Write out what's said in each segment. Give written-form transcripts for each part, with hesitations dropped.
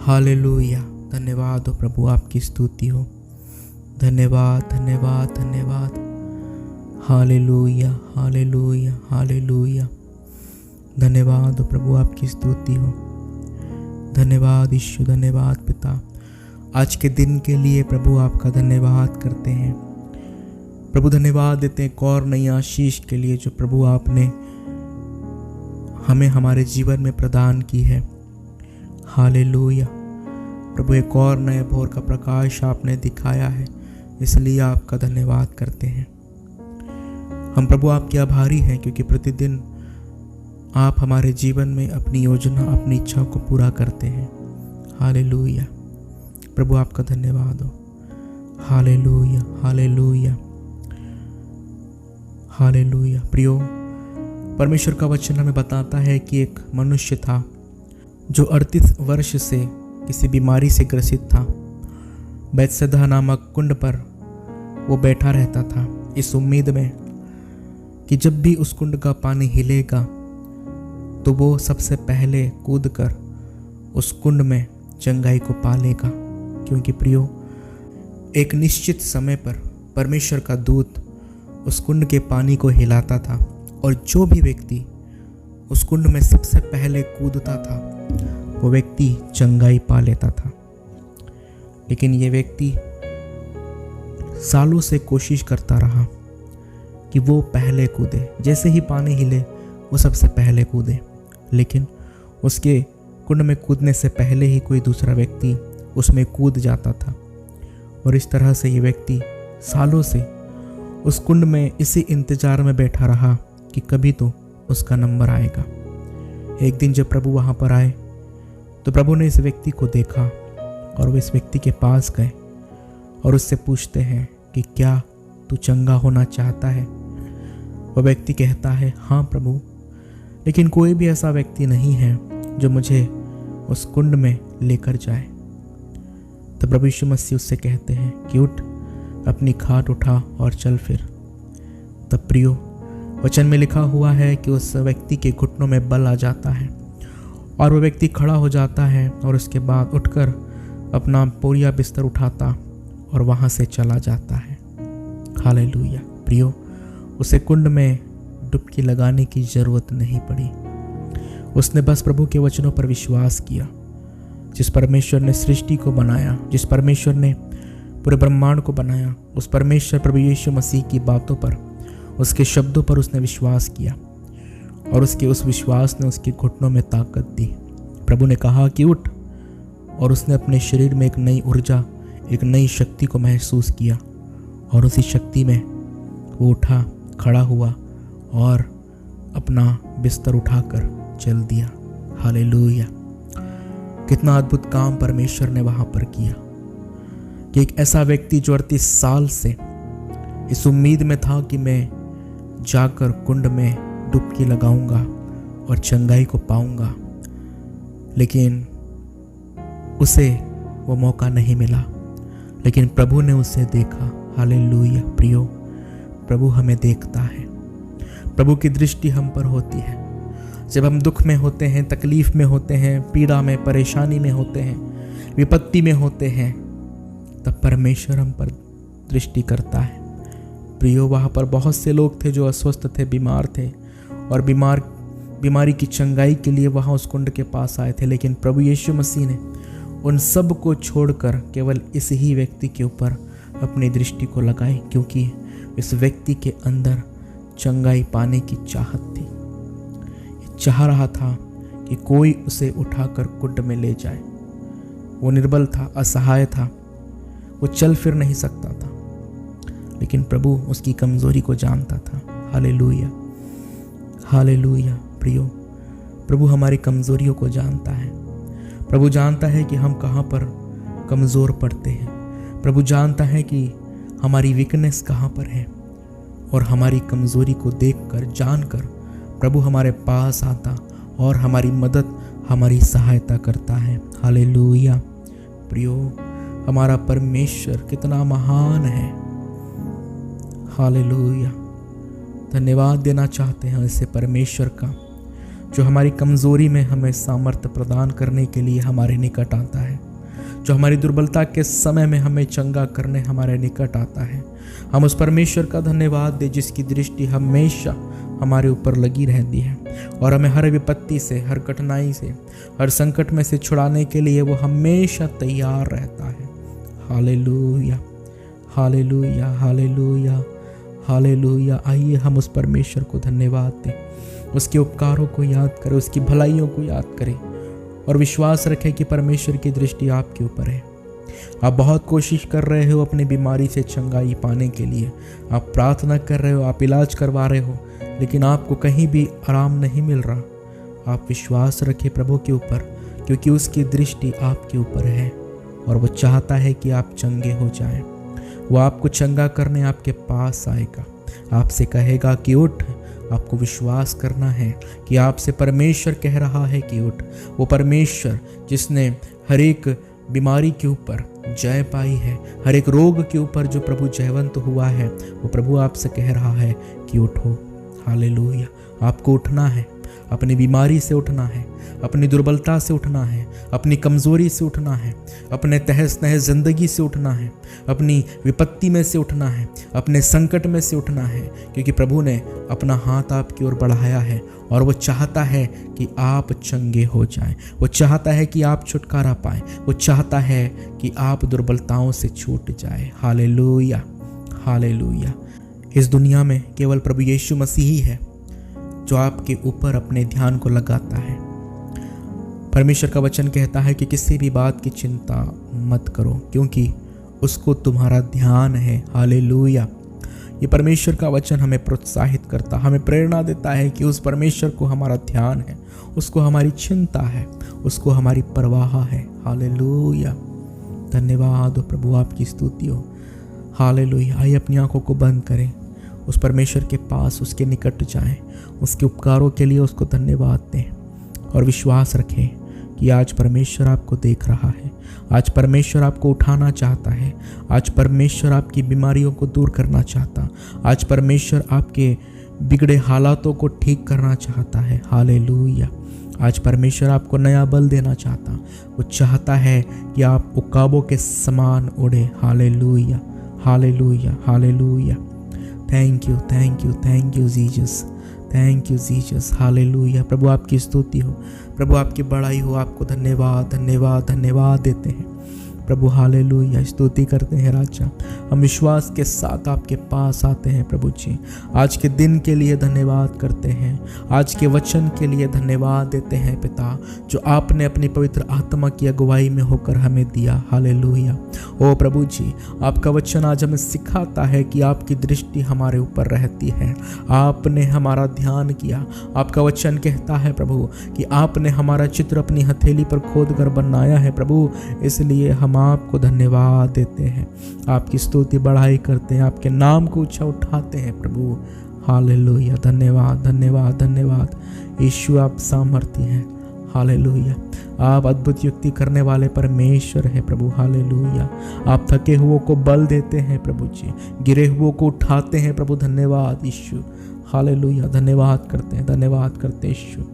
Hallelujah. धन्यवाद हो प्रभु, आपकी स्तुति हो। धन्यवाद धन्यवाद धन्यवाद। Hallelujah hallelujah hallelujah. धन्यवाद हो प्रभु, आपकी स्तुति हो। धन्यवाद यीशु, धन्यवाद पिता, आज के दिन के लिए प्रभु आपका धन्यवाद करते हैं प्रभु। धन्यवाद देते हैं एक और नई आशीष के लिए जो प्रभु आपने हमें हमारे जीवन में प्रदान की है। हालेलुया प्रभु, एक और नए भोर का प्रकाश आपने दिखाया है, इसलिए आपका धन्यवाद करते हैं हम प्रभु। आपके आभारी हैं क्योंकि प्रतिदिन आप हमारे जीवन में अपनी योजना, अपनी इच्छा को पूरा करते हैं। हालेलुया प्रभु, आपका धन्यवाद हो। Hallelujah hallelujah hallelujah. प्रियो, परमेश्वर का वचन हमें बताता है कि एक मनुष्य था जो 38 वर्ष से किसी बीमारी से ग्रसित था। बैतसैदा नामक कुंड पर वो बैठा रहता था, इस उम्मीद में कि जब भी उस कुंड का पानी हिलेगा तो वो सबसे पहले कूदकर उस कुंड में चंगाई को पालेगा। क्योंकि प्रियो, एक निश्चित समय पर परमेश्वर का दूत उस कुंड के पानी को हिलाता था और जो भी व्यक्ति उस कुंड में सबसे पहले कूदता था वो व्यक्ति चंगाई पा लेता था। लेकिन ये व्यक्ति सालों से कोशिश करता रहा कि वो पहले कूदे, जैसे ही पानी हिले वो सबसे पहले कूदे, लेकिन उसके कुंड में कूदने से पहले ही कोई दूसरा व्यक्ति उसमें कूद जाता था। और इस तरह से ये व्यक्ति सालों से उस कुंड में इसी इंतजार में बैठा रहा कि कभी तो उसका नंबर आएगा। एक दिन जब प्रभु वहाँ पर आए तो प्रभु ने इस व्यक्ति को देखा और वो इस व्यक्ति के पास गए और उससे पूछते हैं कि क्या तू चंगा होना चाहता है। वह व्यक्ति कहता है, हाँ प्रभु, लेकिन कोई भी ऐसा व्यक्ति नहीं है जो मुझे उस कुंड में लेकर जाए। तो प्रभु यीशु मसीह उससे कहते हैं कि उठ, अपनी खाट उठा और चल फिर। तब प्रियो, वचन में लिखा हुआ है कि उस व्यक्ति के घुटनों में बल आ जाता है और वह व्यक्ति खड़ा हो जाता है और उसके बाद उठकर अपना बोरिया बिस्तर उठाता और वहाँ से चला जाता है। हालेलुया। प्रियो, उसे कुंड में डुबकी लगाने की ज़रूरत नहीं पड़ी। उसने बस प्रभु के वचनों पर विश्वास किया। जिस परमेश्वर ने सृष्टि को बनाया, जिस परमेश्वर ने पूरे ब्रह्मांड को बनाया, उस परमेश्वर प्रभु यीशु मसीह की बातों पर, उसके शब्दों पर उसने विश्वास किया और उसके उस विश्वास ने उसके घुटनों में ताकत दी। प्रभु ने कहा कि उठ, और उसने अपने शरीर में एक नई ऊर्जा, एक नई शक्ति को महसूस किया और उसी शक्ति में वो उठा, खड़ा हुआ और अपना बिस्तर उठाकर चल दिया। हालेलुया। कितना अद्भुत काम परमेश्वर ने वहाँ पर किया कि एक ऐसा व्यक्ति जो 38 साल से इस उम्मीद में था कि मैं जाकर कुंड में डुबकी लगाऊंगा और चंगाई को पाऊंगा, लेकिन उसे वो मौका नहीं मिला, लेकिन प्रभु ने उसे देखा। हालेलुया। प्रियो, प्रभु हमें देखता है। प्रभु की दृष्टि हम पर होती है। जब हम दुख में होते हैं, तकलीफ में होते हैं, पीड़ा में, परेशानी में होते हैं, विपत्ति में होते हैं, तब परमेश्वर हम पर दृष्टि करता है। प्रियो, वहाँ पर बहुत से लोग थे जो अस्वस्थ थे, बीमार थे और बीमारी की चंगाई के लिए वहाँ उस कुंड के पास आए थे, लेकिन प्रभु यीशु मसीह ने उन सब को छोड़कर केवल इस ही व्यक्ति के ऊपर अपनी दृष्टि को लगाई, क्योंकि इस व्यक्ति के अंदर चंगाई पाने की चाहत थी। चाह रहा था कि कोई उसे उठाकर कुंड में ले जाए। वो निर्बल था, असहाय था, वो चल फिर नहीं सकता था, लेकिन प्रभु उसकी कमजोरी को जानता था। हालेलुया। हालेलुया। प्रियो, प्रभु हमारी कमजोरियों को जानता है। प्रभु जानता है कि हम कहाँ पर कमज़ोर पड़ते हैं। प्रभु जानता है कि हमारी वीकनेस कहाँ पर है, और हमारी कमज़ोरी को देखकर, जानकर प्रभु हमारे पास आता और हमारी मदद, हमारी सहायता करता है। हालेलुया। प्रियो, हमारा परमेश्वर कितना महान है। हालेलुया। धन्यवाद देना चाहते हैं ऐसे परमेश्वर का, जो हमारी कमज़ोरी में हमें सामर्थ्य प्रदान करने के लिए हमारे निकट आता है, जो हमारी दुर्बलता के समय में हमें चंगा करने हमारे निकट आता है। हम उस परमेश्वर का धन्यवाद दें जिसकी दृष्टि हमेशा हमारे ऊपर लगी रहती है और हमें हर विपत्ति से, हर कठिनाई से, हर संकट में से छुड़ाने के लिए वो हमेशा तैयार रहता है। Hallelujah, hallelujah, hallelujah, hallelujah. आइए हम उस परमेश्वर को धन्यवाद दें, उसके उपकारों को याद करें, उसकी भलाइयों को याद करें और विश्वास रखें कि परमेश्वर की दृष्टि आपके ऊपर है। आप बहुत कोशिश कर रहे हो अपनी बीमारी से चंगाई पाने के लिए, आप प्रार्थना कर रहे हो, आप इलाज करवा रहे हो, लेकिन आपको कहीं भी आराम नहीं मिल रहा। आप विश्वास रखें प्रभु के ऊपर, क्योंकि उसकी दृष्टि आपके ऊपर है और वो चाहता है कि आप चंगे हो जाएं। वो आपको चंगा करने आपके पास आएगा, आपसे कहेगा कि उठ। आपको विश्वास करना है कि आपसे परमेश्वर कह रहा है कि उठ। वो परमेश्वर जिसने हर एक बीमारी के ऊपर जय पाई है, हर एक रोग के ऊपर जो प्रभु जयवंत हुआ है, वो प्रभु आपसे कह रहा है कि उठो। हालेलुया। आपको उठना है, अपनी बीमारी से उठना है, अपनी दुर्बलता से उठना है, अपनी कमज़ोरी से उठना है, अपने तहस नहस ज़िंदगी से उठना है, अपनी विपत्ति में से उठना है, अपने संकट में से उठना है, क्योंकि प्रभु ने अपना हाथ आपकी ओर बढ़ाया है और वो चाहता है कि आप चंगे हो जाएं। वो चाहता है कि आप छुटकारा पाएं। वो चाहता है कि आप दुर्बलताओं से छूट जाएं। Hallelujah, hallelujah. इस दुनिया में केवल प्रभु यीशु मसीह ही है जो आपके ऊपर अपने ध्यान को लगाता है। परमेश्वर का वचन कहता है कि किसी भी बात की चिंता मत करो, क्योंकि उसको तुम्हारा ध्यान है। हालेलुया। ये परमेश्वर का वचन हमें प्रोत्साहित करता, हमें प्रेरणा देता है कि उस परमेश्वर को हमारा ध्यान है, उसको हमारी चिंता है, उसको हमारी परवाह है। हालेलुया। धन्यवाद हो प्रभु, आपकी स्तुति हो। हालेलुया। आइए अपनी आंखों को बंद करें, उस परमेश्वर के पास, उसके निकट जाएं, उसके उपकारों के लिए उसको धन्यवाद दें और विश्वास रखें कि आज परमेश्वर आपको देख रहा है, आज परमेश्वर आपको उठाना चाहता है, आज परमेश्वर आपकी बीमारियों को दूर करना चाहता, आज परमेश्वर आपके बिगड़े हालातों को ठीक करना चाहता है। हालेलुया। आज परमेश्वर आपको नया बल देना चाहता, वो चाहता है कि आप उकाबों के समान उड़े। Hallelujah, hallelujah, hallelujah. Thank you, thank you, thank you Jesus, thank you Jesus. Hallelujah. प्रभु आपकी स्तुति हो, प्रभु आपकी बड़ाई हो, आपको धन्यवाद, धन्यवाद, धन्यवाद देते हैं प्रभु। हालेलुया। स्तुति करते हैं राजा, हम विश्वास के साथ आपके पास आते हैं प्रभु जी। आज के दिन के लिए धन्यवाद करते हैं, आज के वचन के लिए धन्यवाद देते हैं पिता, जो आपने अपनी पवित्र आत्मा की अगुवाई में होकर हमें दिया। हालेलुया। ओ प्रभु जी, आपका वचन आज हमें सिखाता है कि आपकी दृष्टि हमारे ऊपर रहती है, आपने हमारा ध्यान किया। आपका वचन कहता है प्रभु कि आपने हमारा चित्र अपनी हथेली पर खोद कर बनाया है प्रभु, इसलिए हम आपको धन्यवाद देते हैं, आपकी स्तुति बढ़ाई करते हैं, आपके नाम को ऊंचा उठाते हैं प्रभु। हालेलुया। धन्यवाद, धन्यवाद, धन्यवाद यीशु, आप सामर्थी हैं। हालेलुया। आप अद्भुत युक्ति करने वाले परमेश्वर है प्रभु। हालेलुया। आप थके हुओं को बल देते हैं प्रभु जी, गिरे हुओं को उठाते हैं प्रभु। धन्यवाद यीशु। हालेलुया। धन्यवाद करते हैं, धन्यवाद करते हैं यीशु।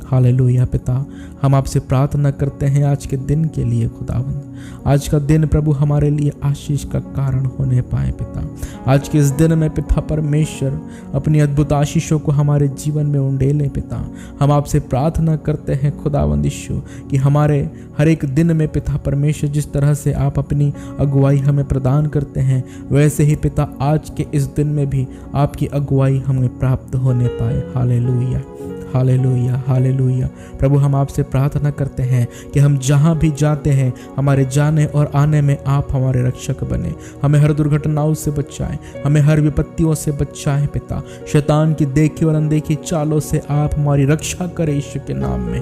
हालेलुया। पिता, हम आपसे प्रार्थना करते हैं आज के दिन के लिए खुदावंद, आज का दिन प्रभु हमारे लिए आशीष का कारण होने पाए पिता। आज के इस दिन में पिता परमेश्वर अपनी अद्भुत आशीषों को हमारे जीवन में उंडेले पिता। हम आपसे प्रार्थना करते हैं खुदावंद यीशु कि हमारे हर एक दिन में पिता परमेश्वर, जिस तरह से आप अपनी अगुवाई हमें प्रदान करते हैं, वैसे ही पिता आज के इस दिन में भी आपकी अगुवाई हमें प्राप्त होने पाए। Hallelujah, hallelujah, hallelujah. प्रभु, हम आपसे प्रार्थना करते हैं कि हम जहाँ भी जाते हैं, हमारे जाने और आने में आप हमारे रक्षक बने, हमें हर दुर्घटनाओं से बचाएं, हमें हर विपत्तियों से बचाएं पिता। शैतान की देखी और अनदेखी चालों से आप हमारी रक्षा करें यीशु के नाम में।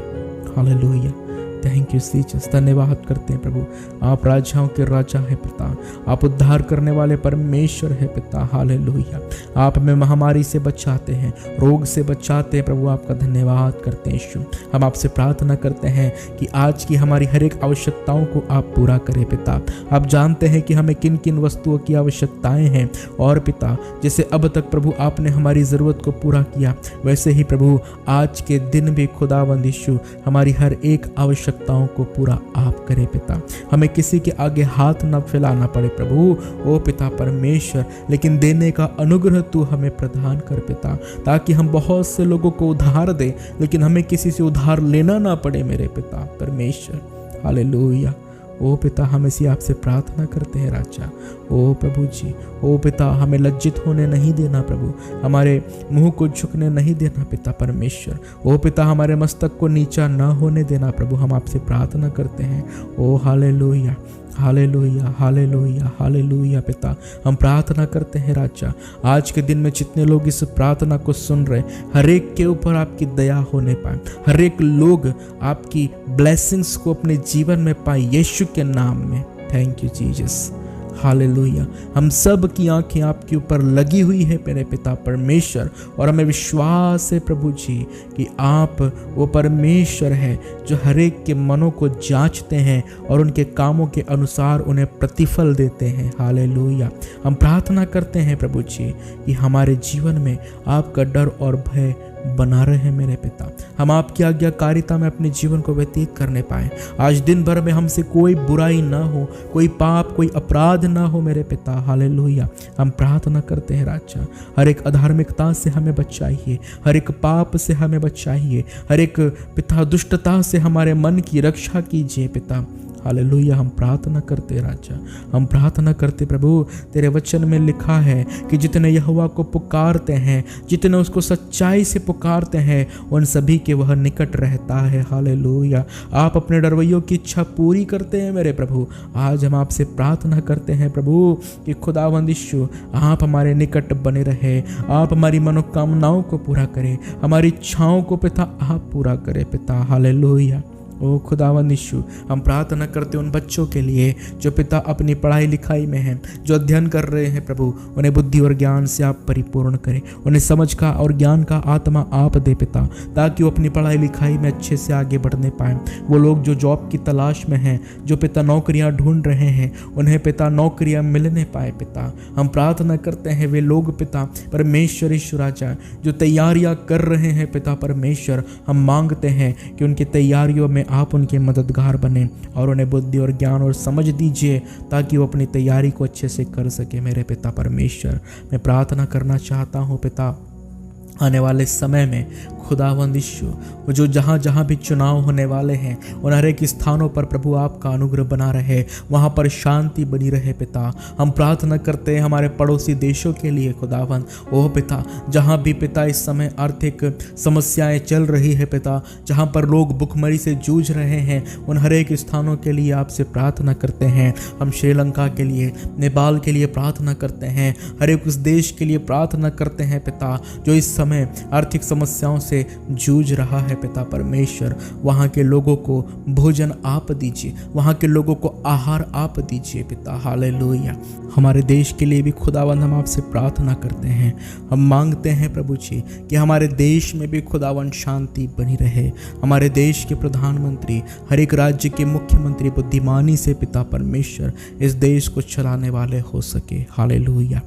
हालेलुया। थैंक यू जीसस, धन्यवाद करते हैं प्रभु। आप राजाओं के राजा है पिता, आप उद्धार करने वाले परमेश्वर है पिता। हालेलुया। आप हमें महामारी से बचाते हैं, रोग से बचाते हैं प्रभु। आपका धन्यवाद करते हैं यीशु। हम आपसे प्रार्थना करते हैं कि आज की हमारी हर एक आवश्यकताओं को आप पूरा करें पिता। आप जानते हैं कि हमें किन किन वस्तुओं की आवश्यकताएं हैं, और पिता जैसे अब तक प्रभु आपने हमारी ज़रूरत को पूरा किया, वैसे ही प्रभु आज के दिन भी खुदावंद यीशु हमारी हर एक आवश्यकताओं को पूरा आप करें पिता। हमें किसी के आगे हाथ न फैलाना पड़े प्रभु, ओ पिता परमेश्वर, लेकिन देने का अनुग्रह तू हमें प्रदान कर पिता, ताकि हम बहुत से लोगों को उधार दें, लेकिन हमें किसी से उधार लेना ना पड़े मेरे पिता परमेश्वर। हालेलुया। ओ पिता, हम इसी आपसे प्रार्थना करते हैं राजा। ओ प्रभु जी, ओ पिता, हमें लज्जित होने नहीं देना प्रभु, हमारे मुंह को झुकने नहीं देना पिता परमेश्वर। ओ पिता, हमारे मस्तक को नीचा ना होने देना प्रभु, हम आपसे प्रार्थना करते हैं। ओ हालेलुया, हालेलुया, हालेलुया, हालेलुया पिता। हम प्रार्थना करते हैं राजा, आज के दिन में जितने लोग इस प्रार्थना को सुन रहे, हर एक के ऊपर आपकी दया होने पाए, हर एक लोग आपकी ब्लेसिंग्स को अपने जीवन में पाए यीशु के नाम में। Thank you Jesus. हालेलुया। हम सब की आंखें आपके ऊपर लगी हुई है मेरे पिता परमेश्वर, और हमें विश्वास है प्रभु जी कि आप वो परमेश्वर है जो हर एक के मनों को जांचते हैं और उनके कामों के अनुसार उन्हें प्रतिफल देते हैं। हालेलुया। हम प्रार्थना करते हैं प्रभु जी कि हमारे जीवन में आपका डर और भय बना रहे मेरे पिता, हम आपकी आज्ञाकारिता में अपने जीवन को व्यतीत करने पाए। आज दिन भर में हमसे कोई बुराई ना हो, कोई पाप, कोई अपराध ना हो मेरे पिता। हालेलुया। हम प्रार्थना करते हैं राजा, हर एक अधार्मिकता से हमें बचाइए, हर एक पाप से हमें बचाइए, हर एक पिता दुष्टता से हमारे मन की रक्षा कीजिए पिता। हालेलुया। हम प्रार्थना करते राजा, हम प्रार्थना करते प्रभु, तेरे वचन में लिखा है कि जितने यहोवा को पुकारते हैं, जितने उसको सच्चाई से पुकारते हैं, उन सभी के वह निकट रहता है। हालेलुया। आप अपने डरवैयों की इच्छा पूरी करते हैं मेरे प्रभु। आज हम आपसे प्रार्थना करते हैं प्रभु कि खुदावंद यीशु आप हमारे निकट बने रहे, आप हमारी मनोकामनाओं को पूरा करें, हमारी इच्छाओं को पिता आप पूरा करें पिता। हालेलुया। ओ खुदावंद यीशु, हम प्रार्थना करते उन बच्चों के लिए जो पिता अपनी पढ़ाई लिखाई में हैं, जो अध्ययन कर रहे हैं प्रभु, उन्हें बुद्धि और ज्ञान से आप परिपूर्ण करें, उन्हें समझ का और ज्ञान का आत्मा आप दे पिता, ताकि वो अपनी पढ़ाई लिखाई में अच्छे से आगे बढ़ने पाएँ। वो लोग जो जॉब की तलाश में हैं, जो पिता नौकरियां ढूंढ रहे हैं, उन्हें पिता नौकरियां मिलने पाए पिता। हम प्रार्थना करते हैं वे लोग पिता परमेश्वर यीशु राजा जो तैयारियां कर रहे हैं पिता परमेश्वर, हम मांगते हैं कि उनकी तैयारियों में आप उनके मददगार बने और उन्हें बुद्धि और ज्ञान और समझ दीजिए, ताकि वो अपनी तैयारी को अच्छे से कर सके मेरे पिता परमेश्वर। मैं प्रार्थना करना चाहता हूँ पिता, आने वाले समय में खुदावंद यीशु जो जहाँ जहाँ भी चुनाव होने वाले हैं, उन हर एक स्थानों पर प्रभु आपका अनुग्रह बना रहे, वहाँ पर शांति बनी रहे पिता। हम प्रार्थना करते हैं हमारे पड़ोसी देशों के लिए खुदावंद, ओह पिता, जहाँ भी पिता इस समय आर्थिक समस्याएं चल रही है पिता, जहाँ पर लोग भुखमरी से जूझ रहे हैं, उन हर एक स्थानों के लिए आपसे प्रार्थना करते हैं। हम श्रीलंका के लिए, नेपाल के लिए प्रार्थना करते हैं, हर एक उस देश के लिए प्रार्थना करते हैं पिता जो इस समय आर्थिक समस्याओं से जूझ रहा है पिता परमेश्वर। वहाँ के लोगों को भोजन आप दीजिए, वहाँ के लोगों को आहार आप दीजिए पिता। हालेलुया। हमारे देश के लिए भी खुदावंद हम आपसे प्रार्थना करते हैं, हम मांगते हैं प्रभु जी कि हमारे देश में भी खुदावंद शांति बनी रहे। हमारे देश के प्रधानमंत्री, हर एक राज्य के मुख्यमंत्री बुद्धिमानी से पिता परमेश्वर इस देश को चलाने वाले हो सके। हालेलुया।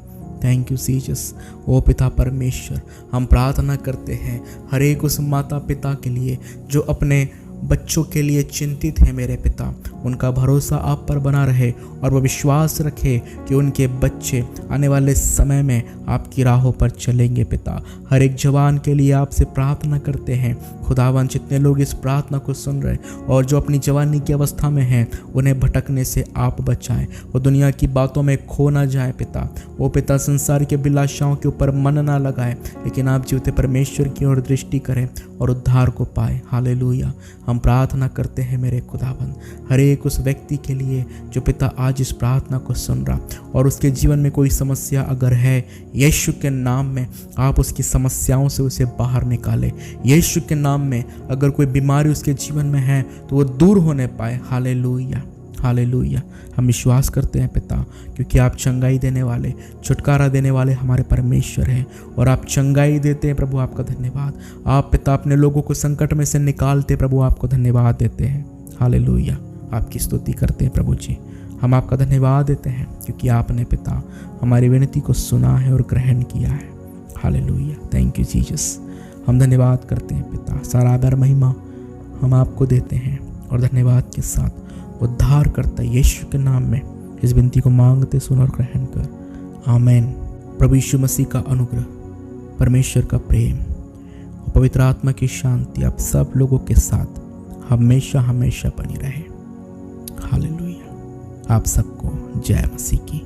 Thank you Jesus. ओ पिता परमेश्वर, हम प्रार्थना करते हैं हर एक उस माता पिता के लिए जो अपने बच्चों के लिए चिंतित है मेरे पिता, उनका भरोसा आप पर बना रहे और वो विश्वास रखे कि उनके बच्चे आने वाले समय में आपकी राहों पर चलेंगे पिता। हर एक जवान के लिए आपसे प्रार्थना करते हैं खुदावन, जितने लोग इस प्रार्थना को सुन रहे और जो अपनी जवानी की अवस्था में हैं, उन्हें भटकने से आप बचाएं, वो दुनिया की बातों में खो ना जाए पिता। वो पिता संसार के अभिलाषाओं के ऊपर मन ना लगाए, लेकिन आप जीवते परमेश्वर की ओर दृष्टि करें और उद्धार को पाए। हालेलुया। हम प्रार्थना करते हैं मेरे खुदाबंद, हर एक उस व्यक्ति के लिए जो पिता आज इस प्रार्थना को सुन रहा और उसके जीवन में कोई समस्या अगर है, यीशु के नाम में आप उसकी समस्याओं से उसे बाहर निकाले। यीशु के नाम में अगर कोई बीमारी उसके जीवन में है तो वो दूर होने पाए। Hallelujah, hallelujah. हम विश्वास करते हैं पिता, क्योंकि आप चंगाई देने वाले, छुटकारा देने वाले हमारे परमेश्वर हैं और आप चंगाई देते हैं प्रभु, आपका धन्यवाद। आप पिता अपने लोगों को संकट में से निकालते प्रभु, आपको धन्यवाद देते हैं। हालेलुया, आपकी स्तुति करते हैं प्रभु जी। हम आपका धन्यवाद देते हैं क्योंकि आपने पिता हमारी विनती को सुना है और ग्रहण किया है। Hallelujah, thank you Jesus. हम धन्यवाद करते हैं पिता, सारा आदर महिमा हम आपको देते हैं और धन्यवाद के साथ उद्धार करता यीशु के नाम में इस विनती को मांगते सुन और ग्रहण कर, आमीन। प्रभु यीशु मसीह का अनुग्रह, परमेश्वर का प्रेम और पवित्र आत्मा की शांति आप सब लोगों के साथ हमेशा हमेशा बनी रहे। हालेलुया। आप सबको जय मसीह की।